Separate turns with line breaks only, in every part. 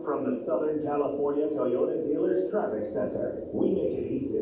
From the Southern California Toyota Dealers Traffic Center, we make it easy.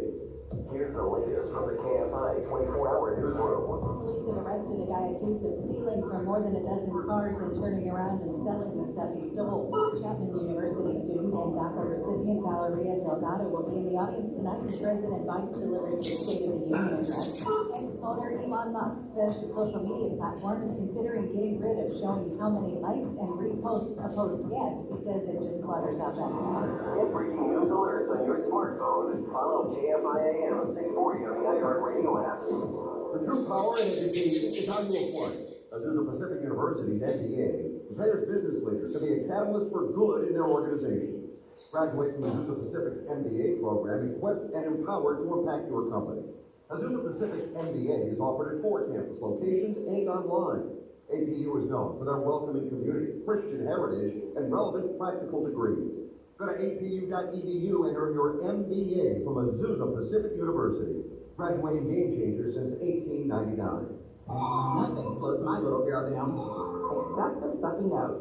Here's the latest from the KFI 24-hour newsroom.
Police have arrested a guy accused of stealing from more than a dozen cars, then turning around and selling the stuff he stole. Chapman University student and DACA recipient Valeria Delgado will be in the audience tonight when President Biden delivers his State of the Union address. Ex-owner Elon Musk says the social media platform is considering getting rid of showing how many likes and reposts a post gets. He says it just clutters up that tab.
Get breaking news alerts on your smartphone. Follow KFI AM 640 on the iHeartRadio app.
The true power in education is how you apply it. Azusa Pacific University's MBA prepares business leaders to be a catalyst for good in their organization. Graduate from Azusa Pacific's MBA program equipped and empowered to impact your company. Azusa Pacific's MBA is offered at 4 campus locations and online. APU is known for their welcoming community, Christian heritage, and relevant practical degrees. Go to apu.edu and earn your MBA from Azusa Pacific University. Graduating game changer since 1899.
Nothing slows my little girl down, except the stuffy nose.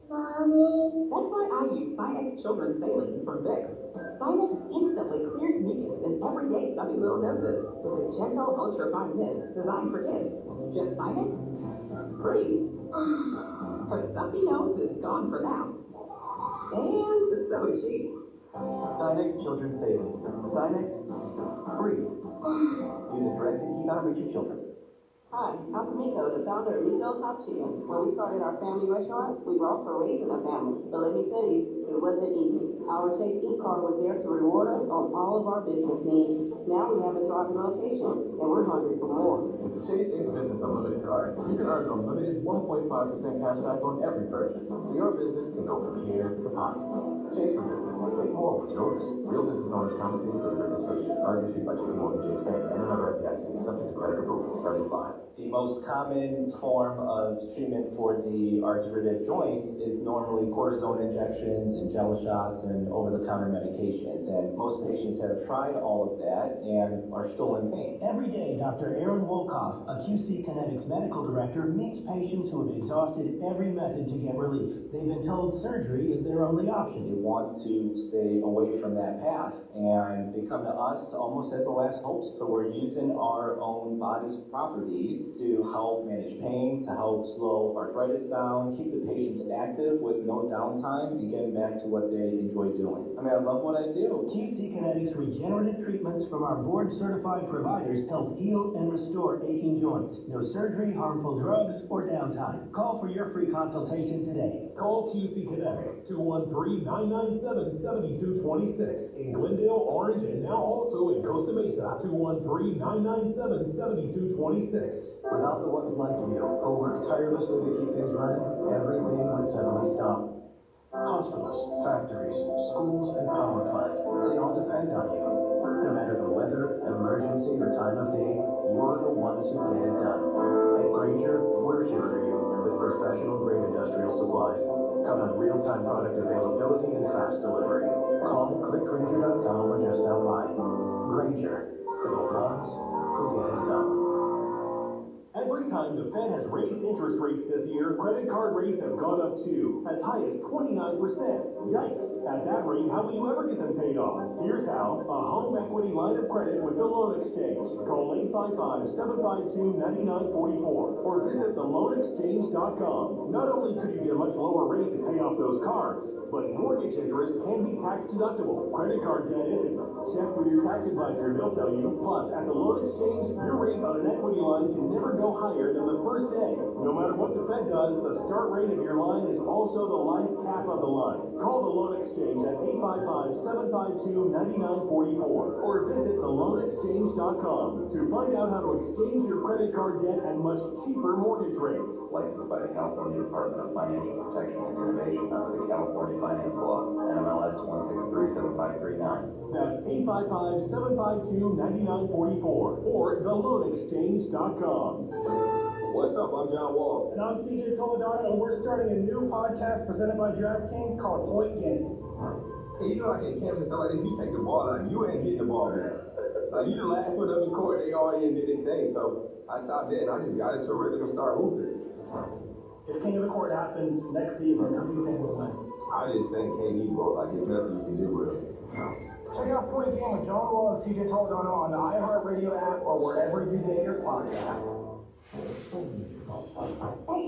Mommy.
That's why I use Sinex Children's Saline from Vicks. Sinex instantly clears mucus in everyday stuffy little noses with a gentle ultra-fine mist designed for kids. Just Sinex? Free. Her stuffy nose is gone for now. And so is she.
Sinex Children's Saline. Sinex, free. Use it directly to keep out of reach of children.
Hi, I'm Miko, the founder of Miko's Hot Chicken. When we started our family restaurant, we were also raising a family. But let me tell you, it wasn't easy. Our Chase e-card was there to reward us on all of our business needs. Now we have a thriving location, and we're hungry for more.
With the Chase Ink Business Unlimited card, you can earn unlimited 1.5% cash back on every purchase, so your business can go from here to possible. Chase for business. Make more with yours. Real business owners compensated for the registration. Cards issued by JP Morgan Chase Bank and another FDIC, subject to credit approval. Terms apply.
The most common form of treatment for the arthritic joints is normally cortisone injections and gel shots and over-the-counter medications. And most patients have tried all of that and are still in pain.
Every day, Dr. Aaron Wolkoff, a QC Kinetics medical director, meets patients who have exhausted every method to get relief. They've been told surgery is their only option.
They want to stay away from that path, and they come to us almost as a last hope. So we're using our own body's properties to help manage pain, to help slow arthritis down, keep the patients active with no downtime, and get them back to what they enjoy doing. I mean, I love what I do.
QC Kinetics regenerative treatments from our board-certified providers help heal and restore aching joints. No surgery, harmful drugs, or downtime. Call for your free consultation today.
Call QC Kinetics, 213-997-7226 in Glendale, Orange, and now also in Costa Mesa, 213-997-7226.
Without the ones like you, who work tirelessly to keep things running, everything would suddenly stop. Hospitals, factories, schools, and power plants, they all depend on you. No matter the weather, emergency, or time of day, you're the ones who get it done. At Granger, we're here for you with professional-grade industrial supplies. Count on real-time product availability and fast delivery. Call clickgranger.com or just stop by. Granger, for the ones who get it done.
Every time the Fed has raised interest rates this year, credit card rates have gone up too, as high as 29%. Yikes! At that rate, how will you ever get them paid off? Here's how: a home equity line of credit with the Loan Exchange. Call 855-752-9944 or visit theloanexchange.com. Not only could you get a much lower rate to pay off those cards, but mortgage interest can be tax deductible. Credit card debt isn't. Check with your tax advisor and they'll tell you. Plus, at the Loan Exchange, your rate on an equity line can never go higher than the first day. No matter what the Fed does, the start rate of your line is also the life cap of the line. Call the Loan Exchange at 855-752-9944 or visit theloanexchange.com to find out how to exchange your credit card debt at much cheaper mortgage rates.
Licensed by the California Department of Financial Protection and Innovation under the California Finance Law, NMLS 1637539.
That's 855-752-9944 or theloanexchange.com.
What's up? I'm John Wall.
And I'm CJ Toledano, and we're starting a new podcast presented by DraftKings called Point Game.
Hey, you know I can't catch stuff like this. You take the ball out, you ain't getting the ball back. You the last one up in court, they already did their thing, so I stopped there and I just got into a rhythm and started hooping.
If King of the Court happened next season, who do you think would win?
I just think KD broke like there's nothing you can do with him.
Check out Point Game with John Wall and CJ Toledano on the iHeartRadio app or wherever you get your podcasts.
Hey,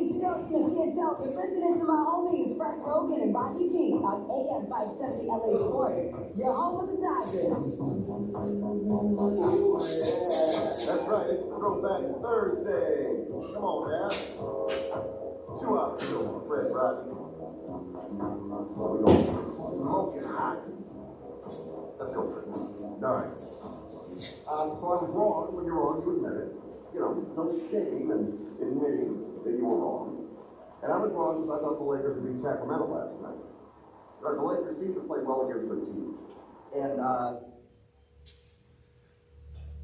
it's Joe Chantel. You're listening to my homies Frank Rogan and Rocky King on AM 570 LA Sports. You're home with the Tigers.
That's right, it's Throwback Thursday. Come on, man. 2 hours ago, Fred Rocky. We're going smoking hot. Let's go, Fred. All right. So I was wrong when you're wrong, you admit it. You know, no shame in admitting that you were wrong. And I was wrong because I thought the Lakers would beat Sacramento last night. But the Lakers seem to play well against their teams. And,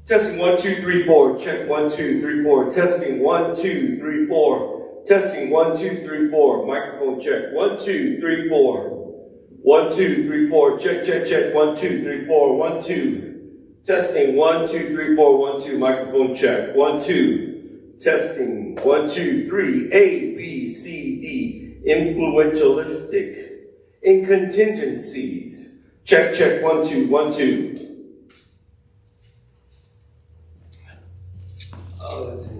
Testing 1 2 3 4. Check 1 2 3 4. Testing 1 2 3 4. Testing 1 2 3 4. Microphone check 1 2 3 4. 1 2 3 4. Check check check 1 2 3 4. 1 2. Testing 1 2 3 4. 1 2. Microphone check 1 2. Testing 1 2 3. A B C D. Influentialistic. In contingencies. Check check 1 2 1 2. Oh, let's see.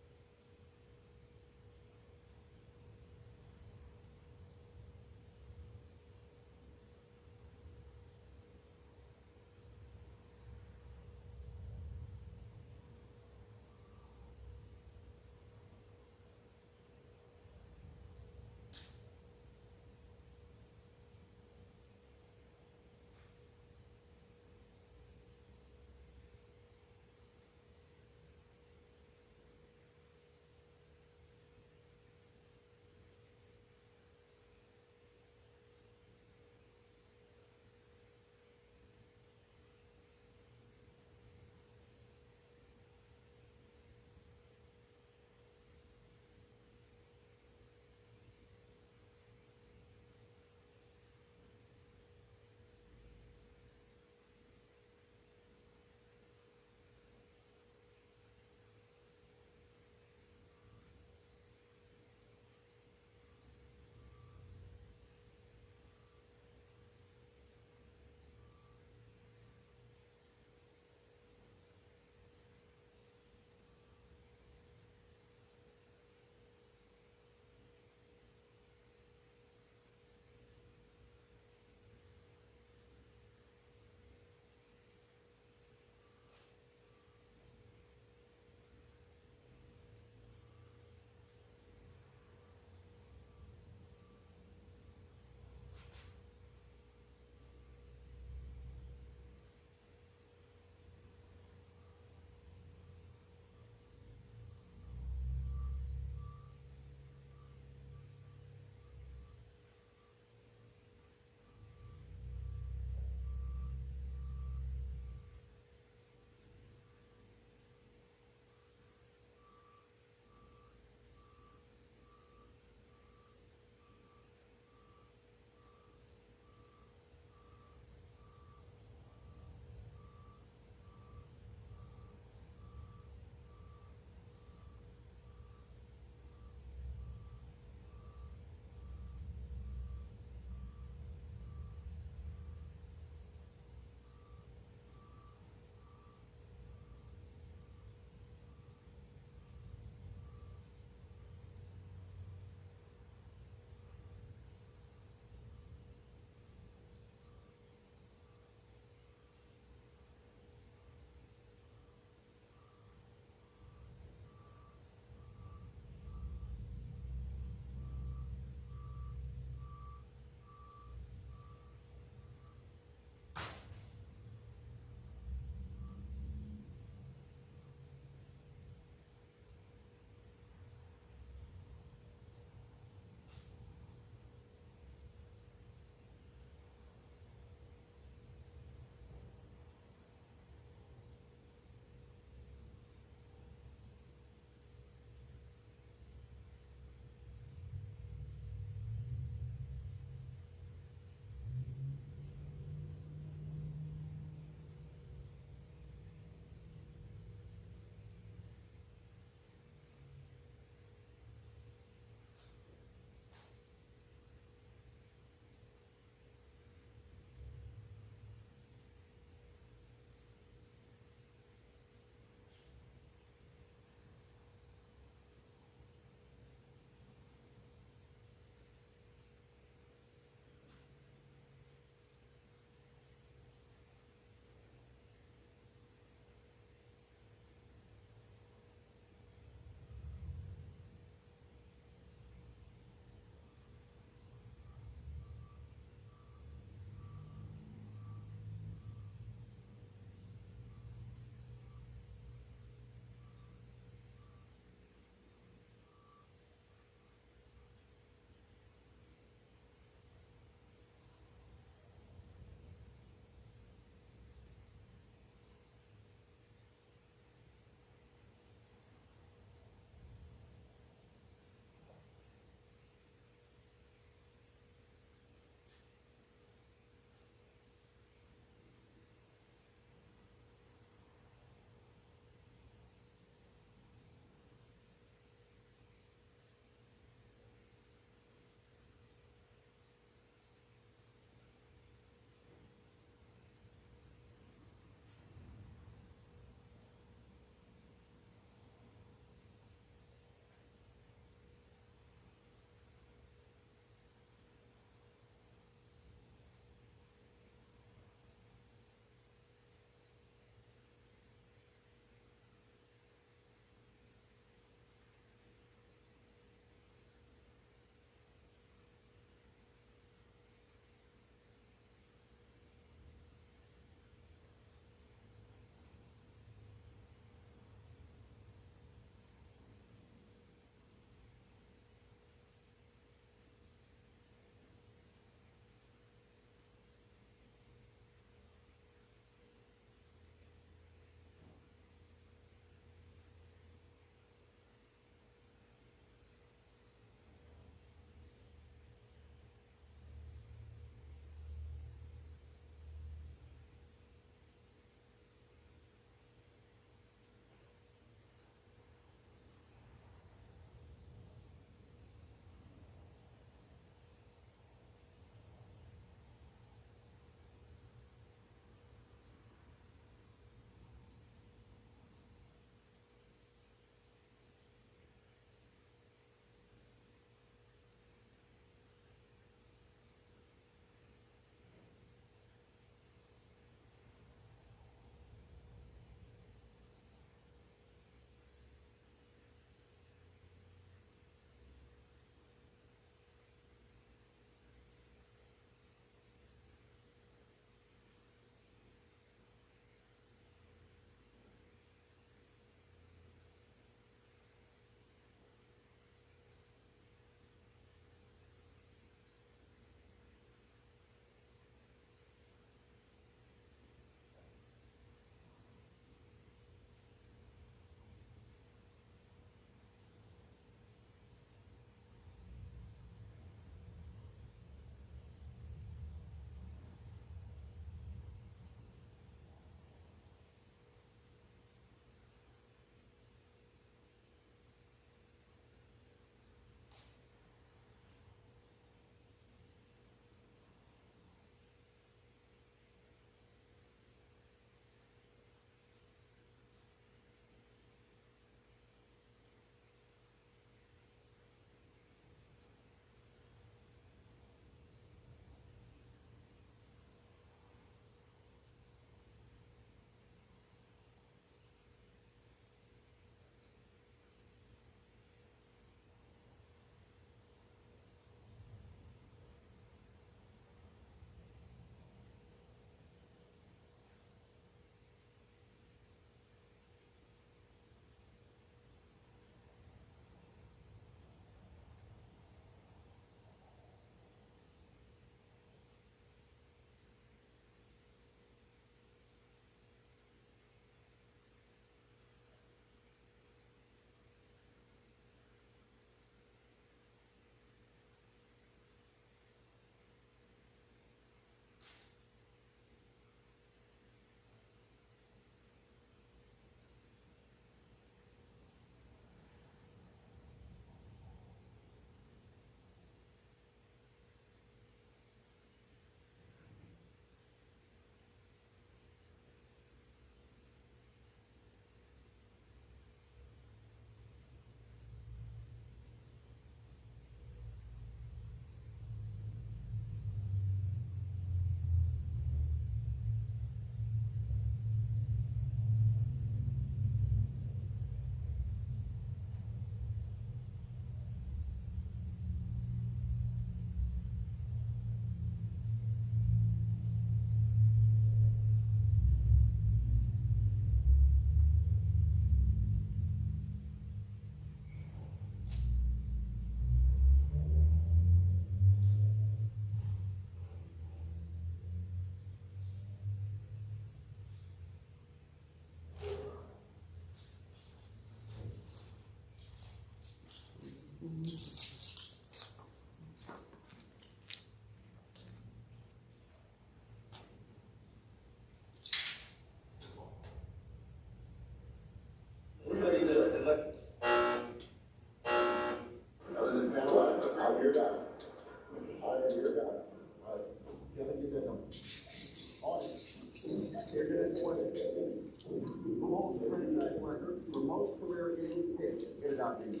Rocky.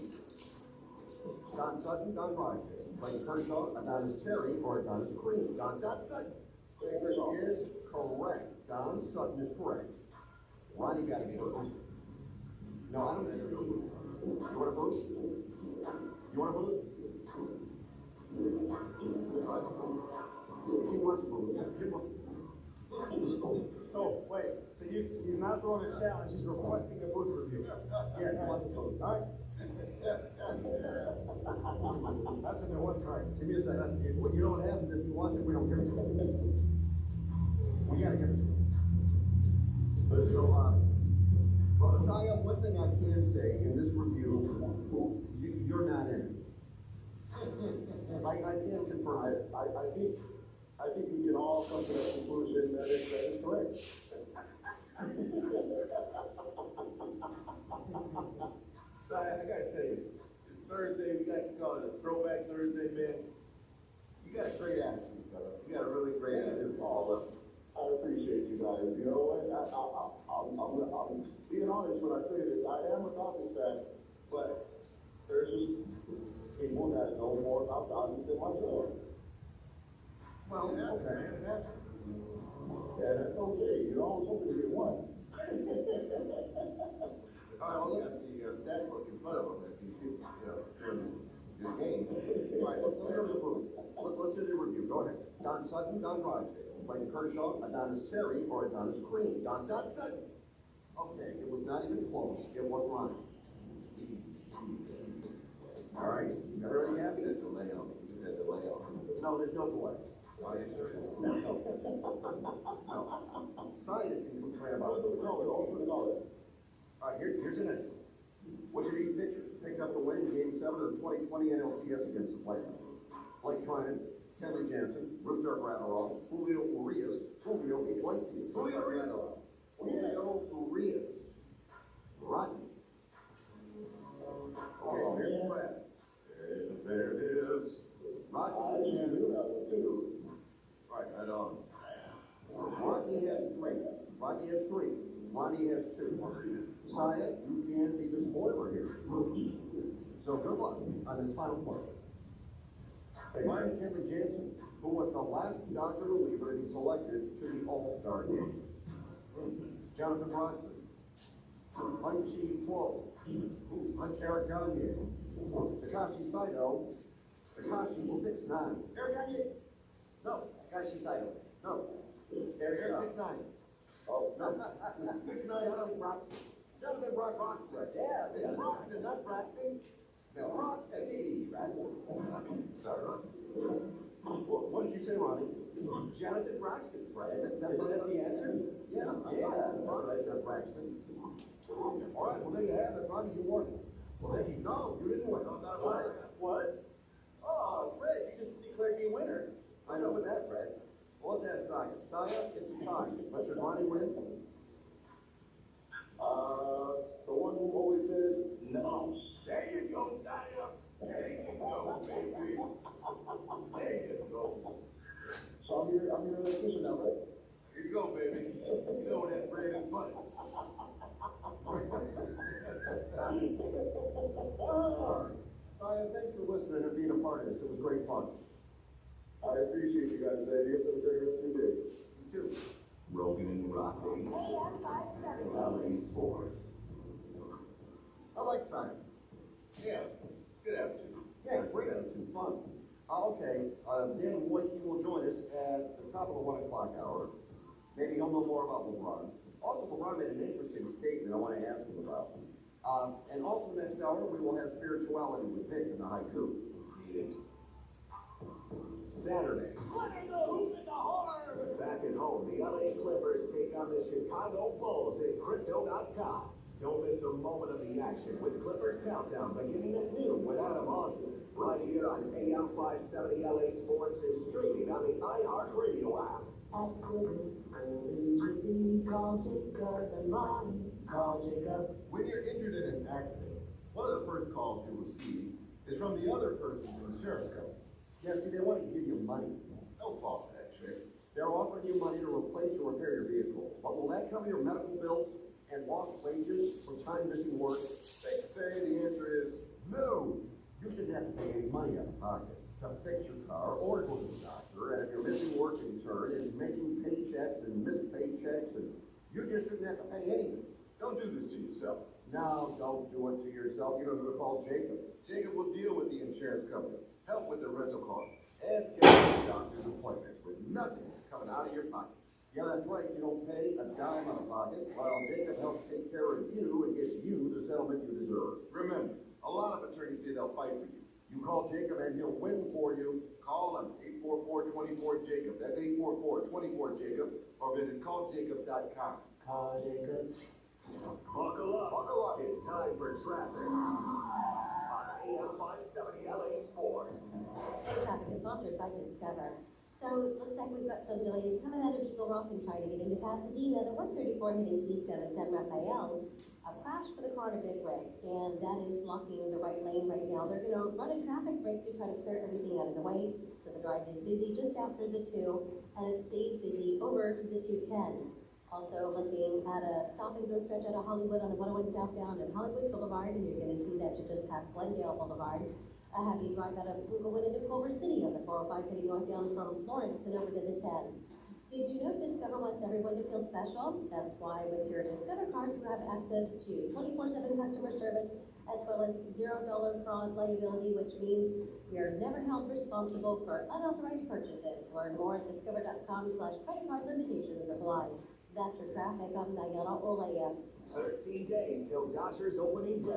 Don Sutton, Don Rogers. Clayton Kershaw, Adonis Terry, or Adonis Green. Don Sutton. Is correct. Don Sutton is correct. Ronnie got it first. No, I don't need to vote. You want to vote? You want to vote? He wants to vote.
So, wait, so he's not throwing a challenge, he's requesting a booth review.
Yeah, he wants to vote.
All right? That's a new one, right?
Give me a second. You know what happens if he wants it, we don't give it to him. We gotta give it to him. So, well, Saya, one thing I can say in this review, you're not in it. I can confirm it.
I think we can all come to that conclusion that is correct. So I gotta tell you, it's Thursday, we got to call it a throwback Thursday, man. You got a great attitude, brother. You got a really great attitude. I appreciate you guys. You know what? I'm being honest when I say this. I am a Dodgers fan, but there's just people that know more about Dodgers than myself. Well, okay. That's okay. You know, I'm hoping to get one.
I'll look at the stat book in front of him if you keep, during the game. All right, let's hear the review. Let's hear the review. Go ahead. Don Sutton, Don Rogers. Clayton Kershaw, Adonis Terry, or Adonis Green. Don Sutton. Okay, it was not even close. It was Ronnie. All right, everybody happy? There's a delay on it. There's a delay on it. No, there's no delay. Are you serious? No. Sign it and complain about it. All right, here's an entry. Which of these pitchers picked up the win in Game 7 of the 2020 NLCS against the Players? Blake Trinan, Kenley Jansen, Rooster Granderol, Julio Urias, Julio Iglesias. Julio Urias. Rodney. Okay, here's the Brad. There it is. Rodney. I knew that one too. Right on. Rodney has 3. Rodney has 3. Ronnie has 2. Saya, you can be the spoiler here. So good luck on this final play. Ryan Kenley Jansen, who was the last Dodger reliever to be selected to the All-Star game. Jonathan Rosman, Hunchi Flo, Eric Gagne, Takashi Saito, Takashi 6'9". Eric Gagne? No, Takashi Saito. No. Eric 6'9". Oh, no. 6'9", Jonathan Broxton. Jonathan Broxton. Yeah, Broxton, not Broxton. No, Broxton. Take it easy, Brad. Sorry, Ron. What did you say, Ronnie? Jonathan Broxton, right? Isn't that the answer? Yeah. That's what I said, Braxton. All right, well, there you have it, Ronnie. You won. Well, there you go. You didn't win. What? Oh, Fred, you just declared me winner. I know with that, Fred. Well, let's ask Saya. Saya, it's a tie. But should Ronnie win?
The one who always says no.
There you go, Saya. There you go, baby. There you go.
So I'm your electrician now, right?
Here you go, baby. You know that bread and butter.
Saya, thanks for listening and being a part of this. It was great fun.
I appreciate you guys, baby. Have a great rest of your day.
You too.
Rogan and Rocky. LA Sports.
I like Simon.
Yeah, good attitude.
Yeah, great attitude. Fun. Okay, Dan Wojcicki will join us at the top of the 1 o'clock hour. Maybe he'll know more about LeBron. Also, LeBron made an interesting statement I want to ask him about. And also next hour, we will have spirituality with Vic in the haiku.
Saturday. Back at home, the LA Clippers take on the Chicago Bulls at Crypto.com. Don't miss a moment of the action with Clippers Countdown beginning at noon with Adam Austin. Right here on AM 570 LA Sports and streaming on the iHeartRadio app.
Call Jacob and Ronnie. Call Jacob.
When you're injured in an accident, one of the first calls you receive is from the other person's insurance company. Yeah, see, they want to give you money. Don't fall for that trick. They're offering you money to replace or repair your vehicle. But will that cover your medical bills and lost wages from time missing work?
They say the answer is no.
You shouldn't have to pay any money out of pocket to fix your car or go to the doctor. And if you're missing work in turn and making paychecks and missed paychecks, and you just shouldn't have to pay anything.
Don't do this to yourself.
No, don't do it to yourself. You know who to call Jacob.
Jacob will deal with the insurance company, help with the rental costs, and schedule a doctor's appointment with nothing coming out of your pocket.
Yeah, that's right. You don't pay a dime out of pocket, while Jacob helps take care of you and gets you the settlement you deserve.
Remember, a lot of attorneys say they'll fight for you.
You call Jacob and he'll win for you.
Call him, 844-24-JACOB. That's 844-24-JACOB, or visit calljacob.com.
Call Jacob.
Buckle up. Buckle up. It's time for traffic. On AM 570 LA Sports.
Traffic is sponsored by Discover. So it looks like we've got some delays coming out of Eagle Rock and trying to get into Pasadena. The 134 heading east out of San Rafael. A crash for the car to Big Rig, and that is blocking the right lane right now. They're going to run a traffic break to try to clear everything out of the way. So the drive is busy just after the 2, and it stays busy over to the 210. Also looking at a stop and go stretch out of Hollywood on the 101 southbound and Hollywood Boulevard, and you're going to see that you just passed Glendale Boulevard. A heavy drive out of Inglewood into Culver City on the 405 heading north down from Florence and over to the 10. Did you know Discover wants everyone to feel special? That's why with your Discover card, you have access to 24/7 customer service as well as $0 fraud liability, which means we are never held responsible for unauthorized purchases. Learn more at discover.com/credit card limitations apply. That's your traffic. I'm Diana Olaya.
13 days till Dodgers opening day.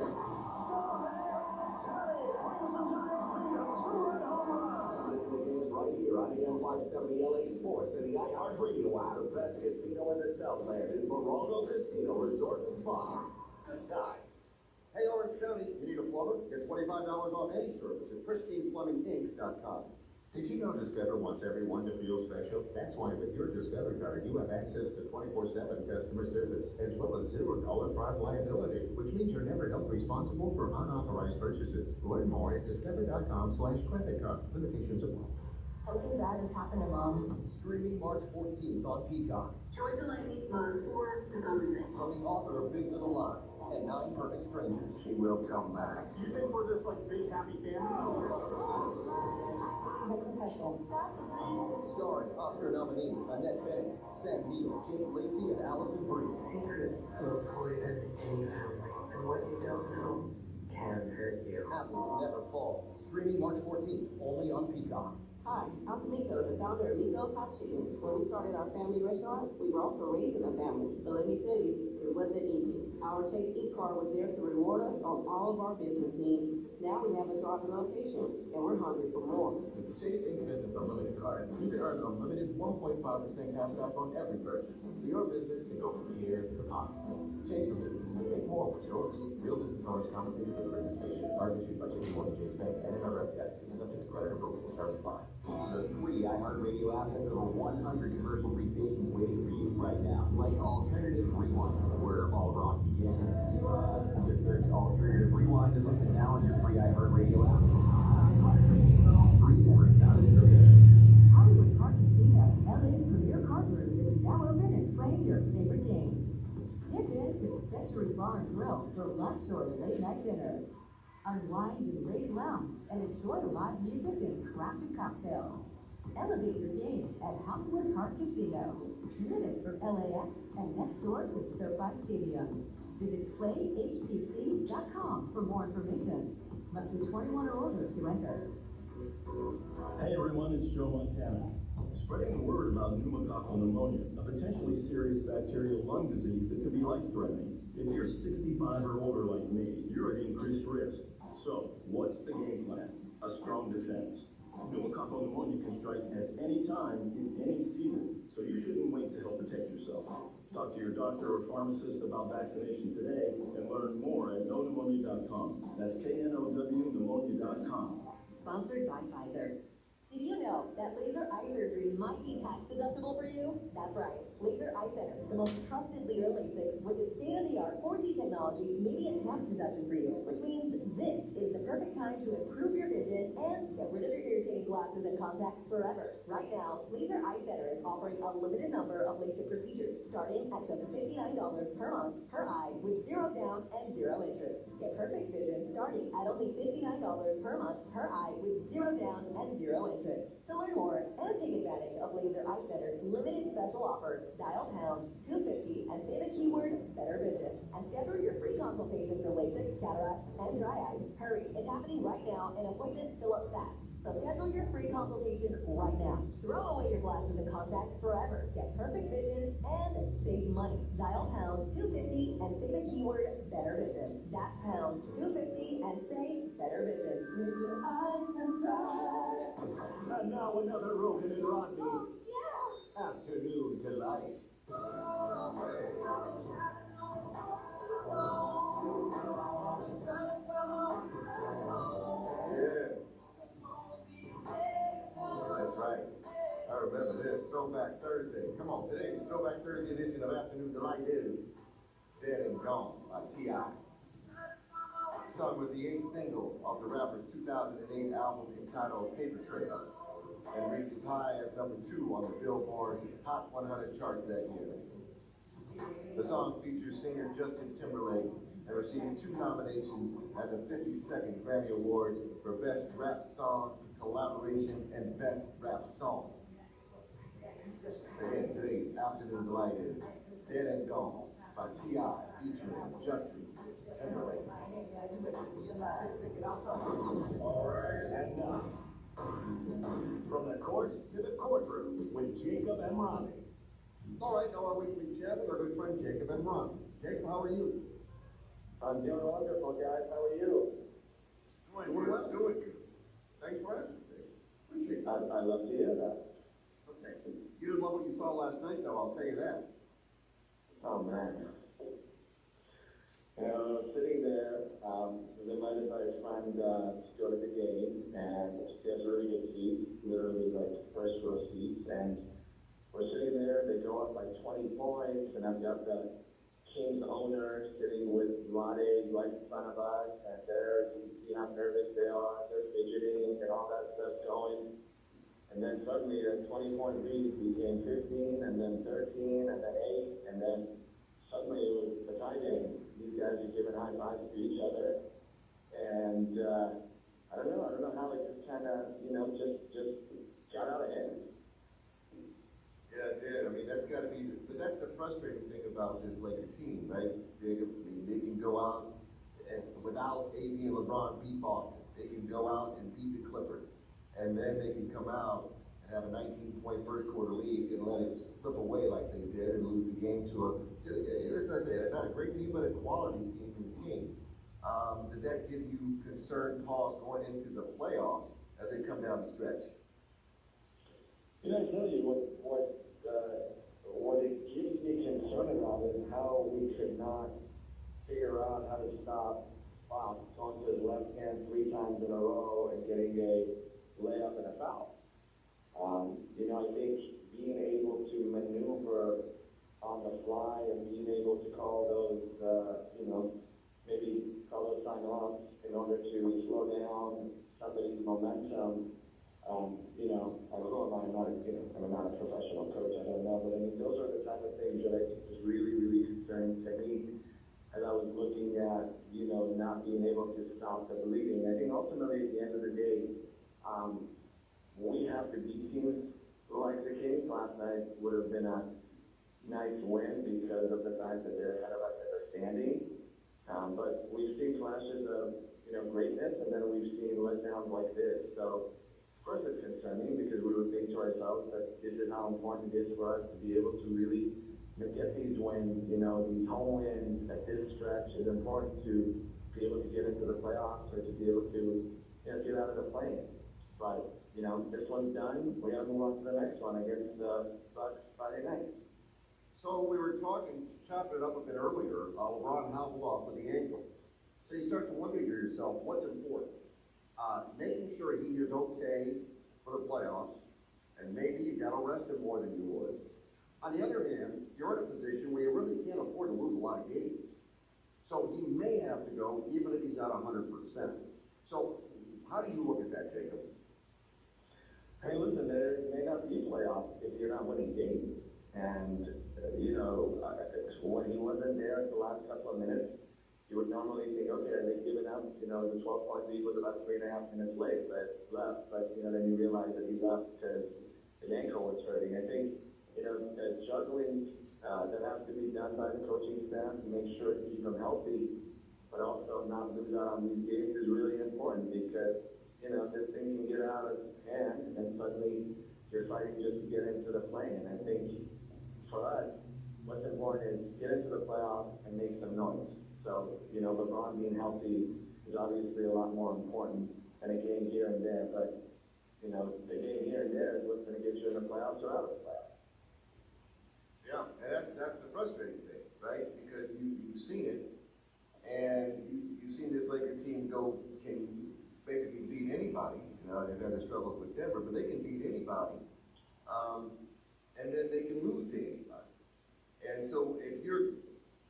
Listen to games right here on AM 570 LA Sports and the iHeartRadio app. The best casino in the Southland is Morongo Casino Resort and Spa. Good times.
Hey, Orange County, you need a plumber? Get $25 off any service at pristineplumbinginc.com.
Did you know Discover wants everyone to feel special? That's why with your Discover card, you have access to 24/7 customer service, as well as $0 fraud liability, which means you're never held responsible for unauthorized purchases. Learn more at discover.com/credit card. Limitations apply.
Something bad has happened to Mom.
Streaming March 14th on Peacock.
Join the ladies for the conversation.
From the author of Big Little Lies and 9 Perfect Strangers.
She will come back.
You think we're just like big happy family?
The confession.
Starring Oscar nominee Annette Bening, Sam Neill, Jake Lacey, and Allison Brie.
Secrets of poison in you, and what you don't know can hurt you.
Apples Never Fall. Streaming March 14th, only on Peacock.
Hi, I'm Miko, the founder of Miko's Hot Chicken. When we started our family restaurant, we were also raising a family. But let me tell you, it wasn't easy. Our Chase e-card was there to reward us on all of our business needs. Now we have a drop-in location, and we're hungry for more.
With the Chase Inc. Business Unlimited card, you can earn unlimited 1.5% cash back on every purchase, so your business can go from here to possible. Chase for business. Make more with yours. Real business owners compensated for participation. Cards issued by Chase Morgan Chase Bank and NMLS, subject to credit approval. Terms apply.
The free iHeartRadio app has over 100 commercial-free stations waiting for you right now, like Alternative Rewind, where all rock begins. Just search Alternative Rewind and listen now on your free iHeartRadio app. Free or sound service.
Hollywood Park Casino, LA's premier card room, is now open and playing your favorite games. Step into Century Bar and Grill for lunch or late night dinners. Unwind in Ray's Lounge and enjoy live music and crafted cocktails. Elevate your game at Hollywood Park Casino. Minutes from LAX and next door to SoFi Stadium. Visit playhpc.com for more information. Must be 21 or older to enter.
Hey everyone, it's Joe Montana. Spreading the word about pneumococcal pneumonia, a potentially serious bacterial lung disease that could be life-threatening. If you're 65 or older like me, you're at increased risk. So, what's the game plan? A strong defense. Pneumococcal pneumonia can strike at any time in any season, so you shouldn't wait to help protect yourself. Talk to your doctor or pharmacist about vaccination today and learn more at knowpneumonia.com. That's KNOW pneumonia.com.
Sponsored by Pfizer. Did you know that laser eye surgery might be tax deductible for you? That's right. Laser Eye Center, the most trusted leader LASIK
With its state-of-the-art 4D technology, maybe a tax deduction for you, which means this is the perfect time to improve your vision and get rid of your irritating glasses and contacts forever. Right now, Laser Eye Center is offering a limited number of LASIK procedures, starting at just $59 per month per eye with 0 down and 0 interest. Get perfect vision starting at only $59 per month per eye with 0 down and 0 interest. To learn more and take advantage of Laser Eye Center's limited special offer, dial pound 250 and say the keyword Better Vision and schedule your free consultation for LASIK, cataracts, and dry eyes. Hurry, it's happening right now and appointments fill up fast. So schedule your free consultation right now. Throw away your glasses and contacts forever. Get perfect vision and save money. Dial pound 250 and say the keyword Better Vision. That's pound 250 and say Better Vision. Use your eyes and try.
And now another Rogan and Rodney. Afternoon Delight.
Yeah. That's right. I remember this. Throwback Thursday. Come on, today's Throwback Thursday edition of Afternoon Delight is Dead and Gone by T.I. The song was the 8th single of the rapper's 2008 album entitled Paper Trail and reached as high as number 2 on the Billboard Hot 100 charts that year. The song features singer Justin Timberlake and received 2 nominations at the 52nd Grammy Awards for Best Rap Song, Collaboration, and Best Rap Song. Again, today's Afternoon Delight is Dead and Gone by T.I. featuring Justin Timberlake.
All right, and now, from the court to the courtroom with Jacob and Ronnie.
All right, now our weekly chat with our good friend Jacob and Ron. Jacob, how are you?
I'm doing wonderful, guys. How are you?
Doing well, doing good. Thanks for asking. Appreciate it.
I love to hear that.
Okay. You didn't love what you saw last night, though, I'll tell you that.
Oh, man. You know, sitting there, was invited by a friend to go to the game, and he has really good seats, literally like first row seats, and we're sitting there, they go up by 20 points, and I've got the Kings owner sitting with Lade right in front of us, and there, you see how nervous they are, they're fidgeting, and all that stuff going. And then suddenly that 20-point lead became 15, and then 13, and then 8, and then suddenly it was a tie game. These guys are giving high fives to each other, and I don't know how it just kind of, just got out of hand.
Yeah, it did. I mean, that's got to be, but that's the frustrating thing about this Laker team, right? They can go out and without AD and LeBron beat Boston. They can go out and beat the Clippers, and then they can come out and have a 19-point first quarter lead and let it slip away like they did and lose the game to a, as I say, not a great team, but a quality team from the King. Does that give you concern, pause, going into the playoffs as they come down the stretch?
You know, I tell you what it gives me concern about is how we could not figure out how to stop Fox going to his left hand 3 times in a row and getting a layup and a foul. I think being able to maneuver on the fly and being able to call those, maybe call those timeouts in order to slow down somebody's momentum. I'm not a professional coach, I don't know, but I mean, those are the type of things that I think is really, really concerning to me as I was looking at, not being able to stop the bleeding. I think ultimately at the end of the day, we have to beat teams like the Kings last night. Would have been a nice win because of the fact that they're ahead of us in the standing. But we've seen flashes of, greatness, and then we've seen letdowns like this. So, of course it's concerning because we would think to ourselves that this is how important it is for us to be able to really get these wins, these home wins at this stretch is important to be able to get into the playoffs or to be able to, get out of the plane. But, this one's done. We got to move on to the next one against the Bucks Friday night.
So we were chopping it up a bit earlier. LeBron hobbled off with the ankle. So you start to wonder to yourself, what's important? Making sure he is okay for the playoffs, and maybe you got to rest him more than you would. On the other hand, you're in a position where you really can't afford to lose a lot of have to go, even if he's not 100%. So, how do you look at that, Jacob?
Hey, listen, there may not be playoffs if you're not winning games. And, when he wasn't there at the last couple of minutes, you would normally think, okay, are they giving up? The 12-point lead was about 3.5 minutes late, but then you realize that he left because his ankle was hurting. I think, juggling that has to be done by the coaching staff to make sure to keep him healthy, but also not lose out on these games is really important because, this thing can get out of hand and suddenly you're fighting just to get into the play. And I think for us, what's important is get into the playoffs and make some noise. So, LeBron being healthy is obviously a lot more important than a game here and there, but, the game here and there is what's going to get you in the playoffs or out of the playoffs.
Yeah, and that's the frustrating thing, right? Because you've seen it, and you've seen this Laker team can basically beat anybody. They've had their struggles with Denver, but they can beat anybody, and then they can lose to anybody. And so if you're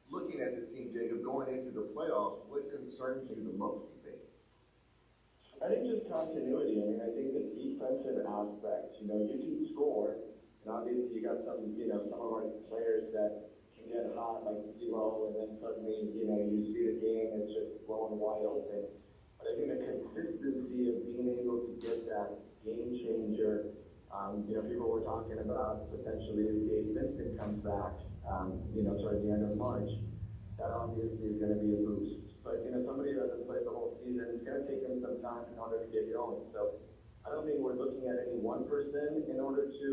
looking at this team, Jacob, going into the playoffs, what concerns you the most, you think?
I think just continuity. I think the defensive aspect, you can score, and obviously you got some of our players that can get hot like D'Lo, and then suddenly, you see the game, it's just blowing wide open. But I think the consistency of being able to get that game changer, people were talking about potentially if Dave Vincent comes back, toward the end of March, that obviously is going to be a boost. But, somebody who hasn't played the whole season, it's going to take them some time in order to get going. So I don't think we're looking at any one person in order to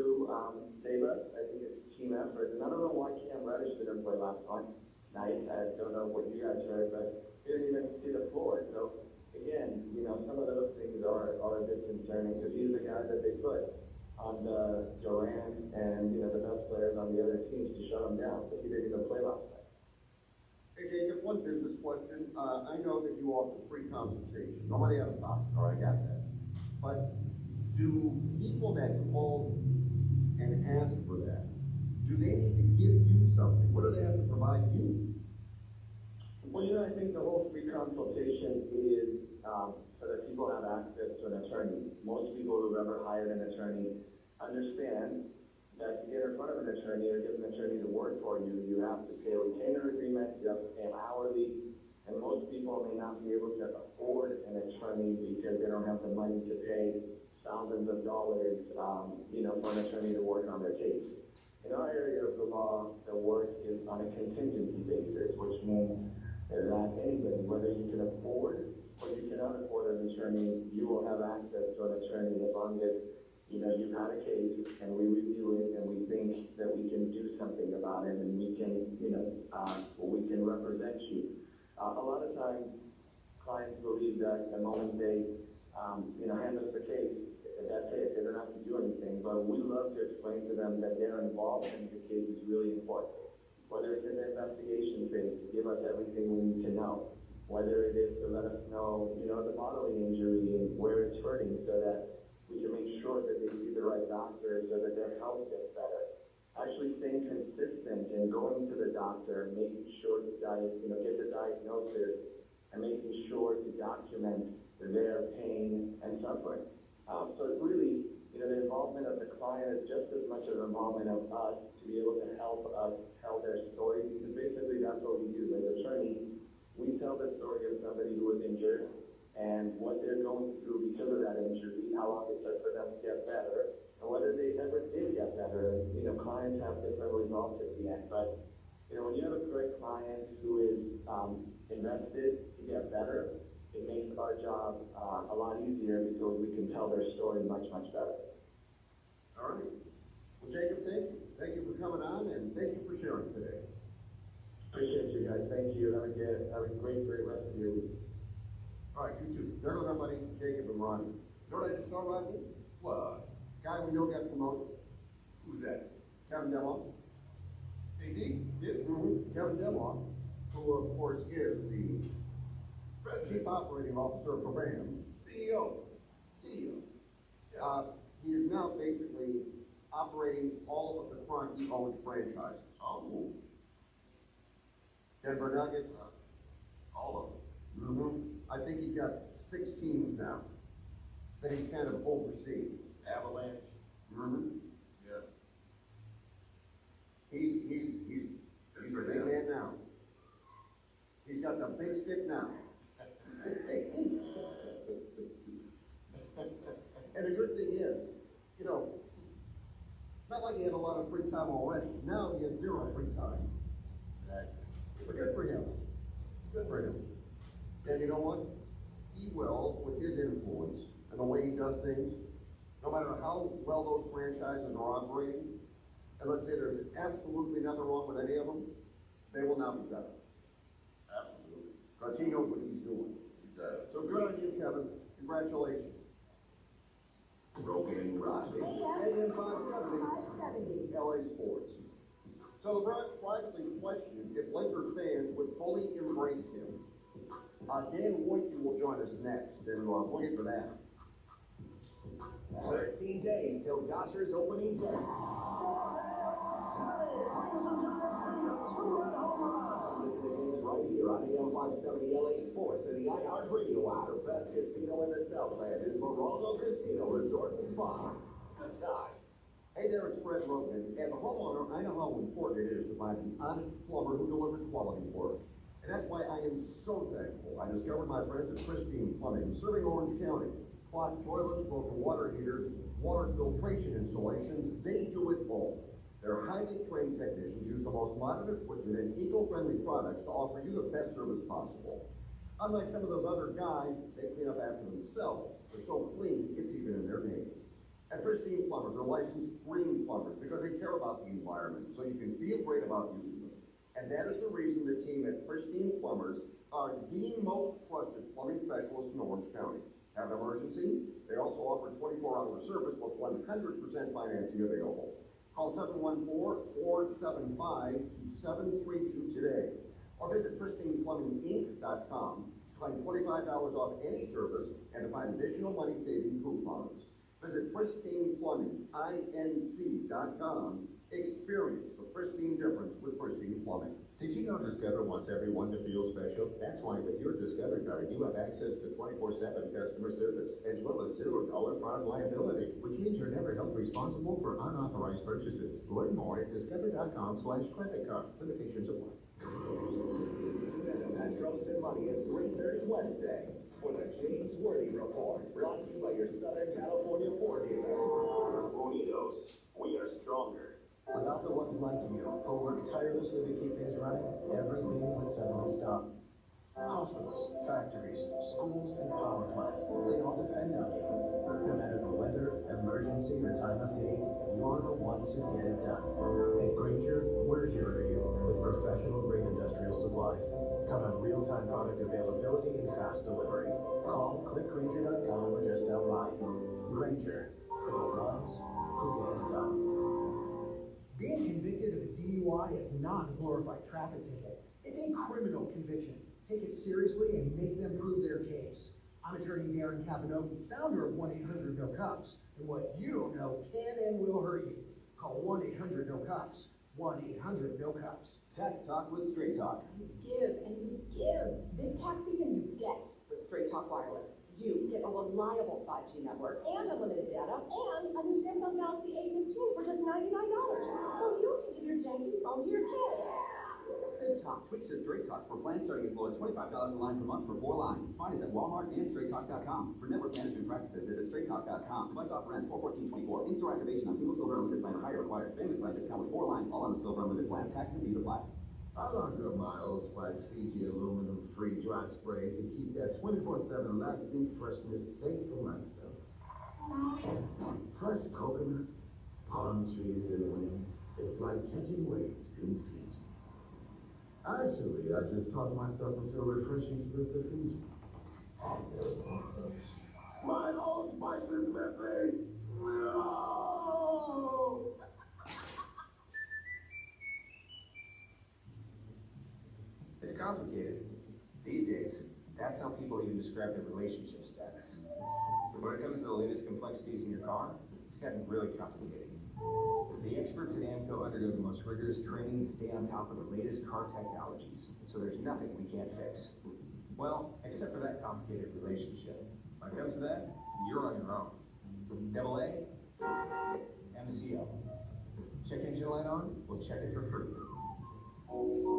save us. I think it's a team effort. And I don't know why Cam Reddish didn't play last night. I don't know what you guys heard, but he didn't even see the floor. So, again, some of those things are a bit concerning because he's the guy that they put on Durant and, the best players on the other teams to shut him down, but he didn't even play last night.
Hey, Jacob, one business question. I know that you offer free consultation. Nobody else talks, I got that. But do people that call and ask for that, do they need to give you something? What do they have to provide you?
Well, I think the whole free consultation is so that people have access to an attorney. Most people who've ever hired an attorney understand that to get in front of an attorney or get an attorney to work for you, you have to pay a retainer agreement, you have to pay them hourly, and most people may not be able to afford an attorney because they don't have the money to pay thousands of dollars, for an attorney to work on their case. In our area of the law, the work is on a contingency basis, which means that anybody, whether you can afford or you cannot afford an attorney, you will have access to an attorney as long as you've had a case and we review it and we think that we can do something about it and we can, we can represent you. A lot of times, clients believe that the moment they, hand us the case, that's it. They don't have to do anything. But we love to explain to them that their involvement in the case is really important. Whether it's in the investigation phase to give us everything we need to know, whether it is to let us know, the bodily injury and where it's hurting so that we can make sure that they see the right doctor so that their health gets better. Actually staying consistent and going to the doctor, making sure to get the diagnosis and making sure to document their pain and suffering. So it's really, the involvement of the client is just as much an involvement of us to be able to help us tell their story, because basically that's what we do. As attorneys, we tell the story of somebody who was injured and what they're going through because of that injury, how long it took for them to get better, and whether they ever did get better. Clients have different results at the end, but when you have a great client who is invested to get better, it makes our job a lot easier because we can tell their story much, much better.
All right. Well, Jacob, thank you. Thank you for coming on, and thank you for sharing today.
Appreciate you guys. Thank you. Have a great rest of your week.
All right, you too. There goes our buddy Jacob and Ronnie. You know what I just saw, Rodney? What? Guy we know got promoted. Who's that? Kevin Demoff. AD? Yeah. Kevin Demoff, who of course is the Chief Operating Officer of Program. CEO. He is now basically operating all of the front he owns franchises. Oh. Denver Nuggets, all of them. I think he's got 6 teams now that he's kind of overseeing.
Avalanche. Yeah.
He's the big man now. He's got the big stick now. And the good thing is, you know, not like he had a lot of free time already. Now he has 0 free time. But good for him. Good for him. And you know what? He will, with his influence and the way he does things, no matter how well those franchises are operating, and let's say there's absolutely nothing wrong with any of them, they will now be better.
Absolutely.
Because he knows what he's doing.
He does.
So good on you, Kevin. Congratulations.
Broken Rogers.
AM 570. LA Sports. So LeBron privately questioned if Laker fans would fully embrace him. Dan Woike will join us next, and we'll wait for that.
13 days till Dodgers opening day. Listen to games right here on AM 570 LA Sports and the iHeartRadio app. The best casino in the Southland is Morongo Casino Resort and Spa. Good times.
Hey there, it's Fred Logan. As a homeowner, I know how important it is to find an honest plumber who delivers quality work. And that's why I am so thankful I discovered my friends at Pristine Plumbing, serving Orange County. Clogged toilets, broken water heaters, water filtration installations, they do it all. Their highly trained technicians use the most modern equipment and eco-friendly products to offer you the best service possible. Unlike some of those other guys, they clean up after themselves. They're so clean, it's even in their name. At Pristine Plumbers, they're licensed green plumbers because they care about the environment, so you can feel great about using them. And that is the reason the team at Pristine Plumbers are the most trusted plumbing specialists in Orange County. Have an emergency? They also offer 24-hour service with 100% financing available. Call 714-475-2732 today. Or visit pristineplumbinginc.com to find $25 off any service and to find additional money-saving coupons. Visit pristineplumbinginc.com. Experience the pristine difference with Pristine Plumbing.
Did you know Discover wants everyone to feel special? That's why with your Discover card, you have access to 24/7 customer service, as well as $0 fraud liability, which means you're never held responsible for unauthorized purchases. Learn more at discover.com/credit card. Limitations apply.
Metro Sin Money is 3:30 Wednesday for the James Worthy Report, brought to you by your Southern California Ford dealers. Unidos, we are stronger.
Without the ones like you, who work tirelessly to keep things running, everything would suddenly stop. Hospitals, factories, schools, and power plants, they all depend on you. No matter the weather, emergency, or time of day, you're the ones who get it done. At Granger, we're here for you with professional-grade industrial supplies. Count on real-time product availability and fast delivery. Call, click Granger.com, or just stop by. Granger, for the ones who get it done.
Being convicted of a DUI is not a glorified traffic ticket. It's a criminal conviction. Take it seriously and make them prove their case. I'm attorney Darren Capanoki, founder of 1-800-NO-COPS. And what you don't know can and will hurt you. Call 1-800-NO-COPS. 1-800-NO-COPS.
Tax Talk with Straight Talk.
You give and you give. This tax season you get with Straight Talk Wireless. You get a reliable 5G network and unlimited data and a new Samsung Galaxy A15 for just $99. So you can give your janky phone to your kid. Good talk.
Switch to Straight Talk for plans starting as low as $25 a line per month for 4 lines. Find us at Walmart and StraightTalk.com. For network management practices, visit StraightTalk.com. Device offer ends 4/14/24. In-store activation on single silver unlimited plan or higher required. Family plan discount with 4 lines, all on the silver unlimited plan. Taxes and fees apply.
I locked up my Old Spice Fiji aluminum-free dry spray to keep that 24/7 lasting freshness safe for myself. Fresh coconuts, palm trees in the wind. It's like catching waves in Fiji. Actually, I just talked myself into a refreshing spritz of Fiji. My Old Spice is missing! No!
It's complicated. These days, that's how people even describe their relationship status. When it comes to the latest complexities in your car, it's gotten really complicated. The experts at AMCO undergo the most rigorous training and stay on top of the latest car technologies, so there's nothing we can't fix.
Well, except for that complicated relationship. When it comes to that, you're on your own. Double A, MCO. Check engine light on, we'll check it for free.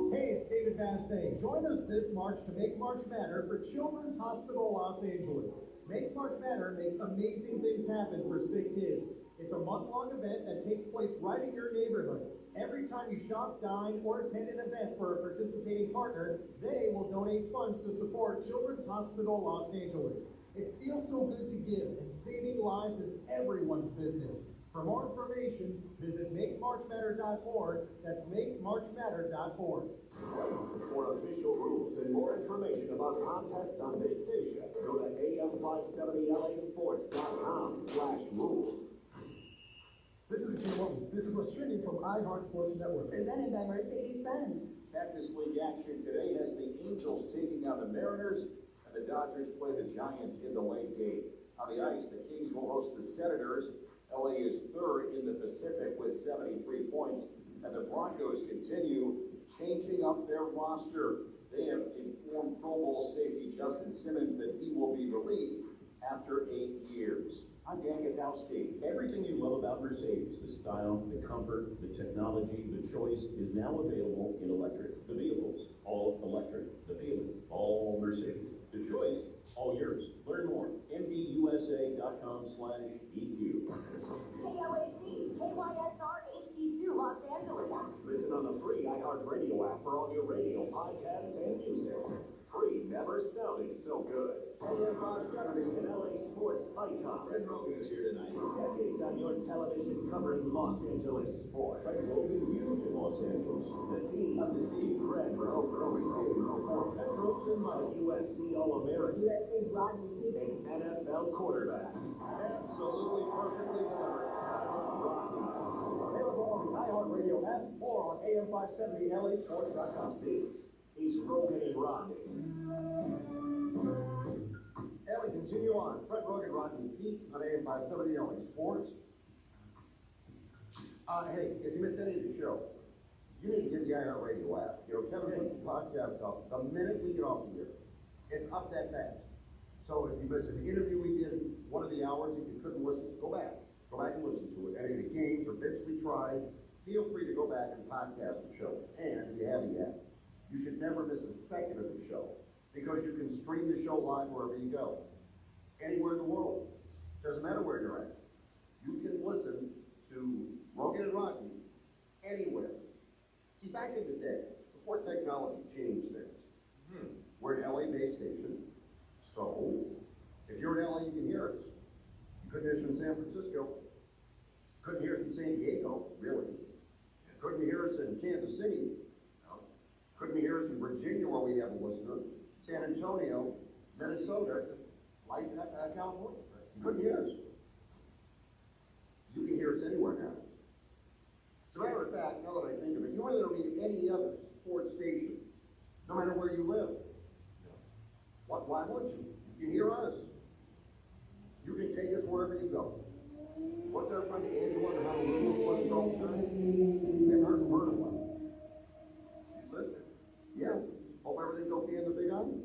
Hey, it's David Vassay. Join us this March to Make March Matter for Children's Hospital Los Angeles. Make March Matter makes amazing things happen for sick kids. It's a month-long event that takes place right in your neighborhood. Every time you shop, dine, or attend an event for a participating partner, they will donate funds to support Children's Hospital Los Angeles. It feels so good to give, and saving lives is everyone's business. For more information, visit MakeMarchMatter.org. That's MakeMarchMatter.org.
For official rules and more information about contests on this station, go to am570lasports.com/rules.
This is Jim Wilton. This is what's streaming from iHeart Sports Network.
Presented by Mercedes-Benz.
At this league action today has the Angels taking on the Mariners, and the Dodgers play the Giants in the late game. On the ice, the Kings will host the Senators. LA is third in the Pacific with 73 points, and the Broncos continue changing up their roster. They have informed Pro Bowl safety Justin Simmons that he will be released after 8 years. I'm Dan Gutowski.
Everything you love about Mercedes, the style, the comfort, the technology, the choice is now available in electric. The vehicles, all electric. The feeling, all Mercedes. The choice, all yours. Learn more. MBUSA.com/EQ.
KLAC, KYSR HD2 Los Angeles.
Listen on the free iHeartRadio app for all your radio podcasts and music. Free never sounded so good. AM570 and LA sports icon.
Fred Rogan is here tonight.
Decades on your television covering Los Angeles sports.
Fred Rogan used in Los Angeles.
The D, Fred Rogan, Petros and Mike, USC All-American,
USC Rodney,
an NFL quarterback.
Absolutely perfectly delivered.
Available on the iHeartRadio app or on AM570lasports.com.
This is Rogan and Rodney.
And we continue on. Fred Rogan, Rodney Peak on AM570 LA Sports. Hey, if you missed any of the show, you need to get the iHeartRadio app. You know, Kevin puts the podcast up the minute we get off the air. It's up that fast. So if you missed an interview we did, one of the hours, if you couldn't listen, go back. Go back and listen to it. Any of the games or bits we tried, feel free to go back and podcast the show. And if you have the app, you should never miss a second of the show, because you can stream the show live wherever you go. Anywhere in the world. Doesn't matter where you're at. You can listen to Rogan and Rodney anywhere. See, back in the day, before technology changed things, we're an LA-based station, so if you're in LA, you can hear us. You couldn't hear us in San Francisco. Couldn't hear us in San Diego, really. Couldn't hear us in Kansas City. Couldn't hear us in Virginia, where we have a listener. San Antonio, Minnesota, California. You couldn't hear us. You can hear us anywhere now. As a matter of fact, now that I think of it, you were there to read any other sports station, no matter where you live. Why would you? You can hear us. You can take us wherever you go. What's our friend Angela and how we was all the time? Never heard of one. She's listening. Yeah. Hope everything's okay in the Big Island.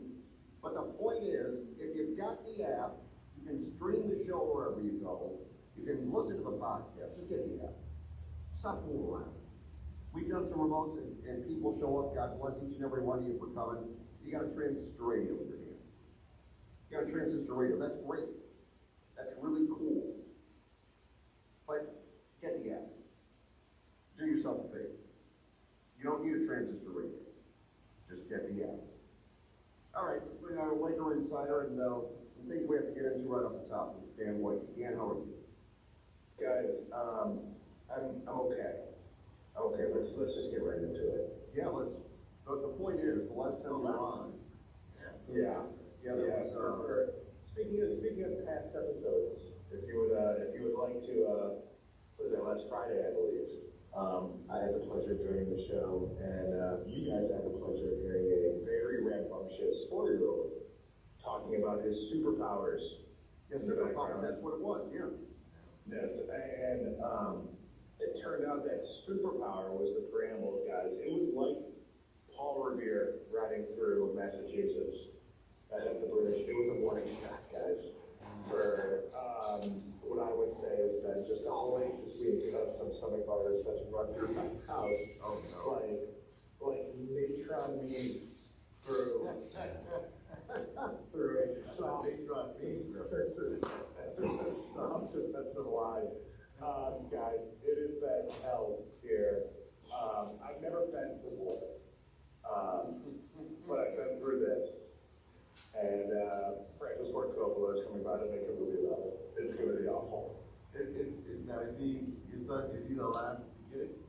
But the point is, if you've got the app, you can stream the show wherever you go. You can listen to the podcast. Just get the app. Stop fooling around. We've done some remotes and people show up. God bless each and every one of you for coming. You got a transistor radio in your hand. You got a transistor radio. That's great. That's really cool. But get the app. Do yourself a favor. You don't need a transistor radio. Just get the app. All right, we got a Laker Insider and some things we have to get into right off the top. Dan White. Dan, how are you?
Guys, I'm okay. Okay, let's just get right into it.
Yeah, let's. But the point is, the last time we were on.
Yeah. Speaking of past episodes, if you would like to, what was that, last Friday, I believe. I had the pleasure of joining the show, and you guys had the pleasure of hearing a very rambunctious 4-year-old talking about his superpowers.
Yeah, superpowers, that's what it was, yeah.
Yes, and it turned out that superpower was the preamble, guys. It was like Paul Revere riding through Massachusetts. at the British. It was a warning shot, guys, for what I would say is that just a whole week this week of some stomach virus that's run through my house.
Oh, no.
Like Natron me through a soft, that's a lie. Guys, it has been hell here. I've never been to war, but I've been through this. And Francis Ford Coppola is coming by to make a movie about it. It's going to be awful.
Now, is he the last to get it?